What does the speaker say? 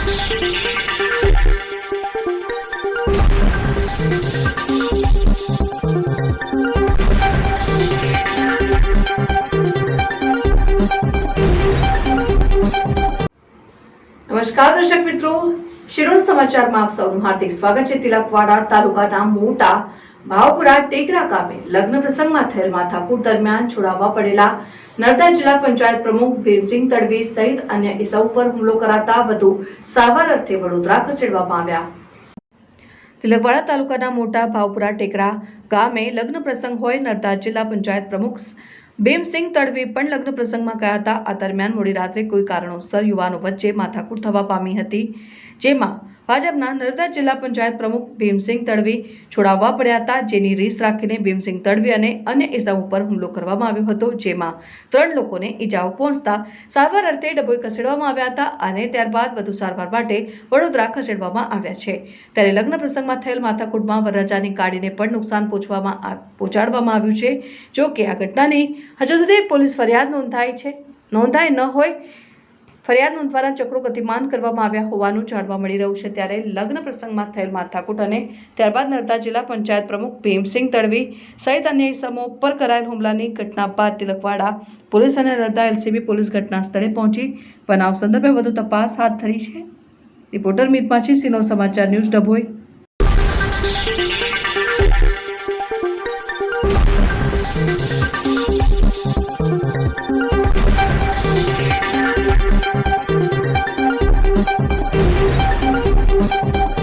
નમસ્કાર દર્શક મિત્રો, શિરોડ સમાચારમાં આપ સૌનું હાર્દિક સ્વાગત છે। તિલકવાડા તાલુકાના મોટા ભાવપુરા ટેકરા ગામે લગ્ન પ્રસંગમાં થયેલ માથાકૂટ દરમિયાન છોડાવવા પડેલા નર્મદા જિલ્લા પંચાયત પ્રમુખ ભીમસિંહ તડવી સહિત અન્ય ઈસમો પર હુમલો કરાતા વધુ સારવાર અર્થે વડોદરા ખસેડવામાં આવ્યા। તિલકવાડા તાલુકાના મોટા ભાવપુરા ટેકરા ગામે લગ્ન પ્રસંગ હોય નર્મદા જિલ્લા પંચાયત પ્રમુખ ભીમસિંહ તડવી પણ લગ્ન પ્રસંગમાં ગયા હતા। આ દરમિયાન મોડી રાત્રે કોઈ કારણોસર યુવાનો વચ્ચે માથાકૂટ થવા પામી હતી, જેમાં ભાજપના નર્મદા જિલ્લા પંચાયત પ્રમુખ ભીમસિંહ તડવી છોડાવવા પડ્યા હતા, જેની રીસ રાખીને ભીમસિંહ તડવી અને અન્ય ઈસમો પર હુમલો કરવામાં આવ્યો હતો, જેમાં 3 લોકોને ઈજાઓ પહોંચતા સારવાર અર્થે ડભોઈ ખસેડવામાં આવ્યા હતા અને ત્યારબાદ વધુ સારવાર માટે વડોદરા ખસેડવામાં આવ્યા છે। ત્યારે લગ્ન પ્રસંગમાં થયેલ માથાકૂટમાં વરરાજાની ગાડીને પણ નુકસાન પહોંચાડવામાં આવ્યું છે। જો કે આ ઘટનાની હજુ સુધી પોલીસ ફરિયાદ નોંધાઈ ન હોય, ફરિયાદ નોંધવાના ચક્રો ગતિમાન કરવામાં આવ્યા હોવાનું જાણવા મળી રહ્યું છે। ત્યારે લગ્ન પ્રસંગમાં થયેલ માથાકૂટ અને ત્યારબાદ નર્મદા જિલ્લા પંચાયત પ્રમુખ ભીમસિંહ તડવી સહિત અન્ય ઈસમો પર કરાયેલ હુમલાની ઘટના બાદ તિલકવાડા પોલીસ અને નર્મદા એલસીબી પોલીસ ઘટના સ્થળે પહોંચી બનાવ સંદર્ભે વધુ તપાસ હાથ ધરી છે। રિપોર્ટર મિત માછી, શિરોડ સમાચાર ન્યૂઝ, ડભોઈ।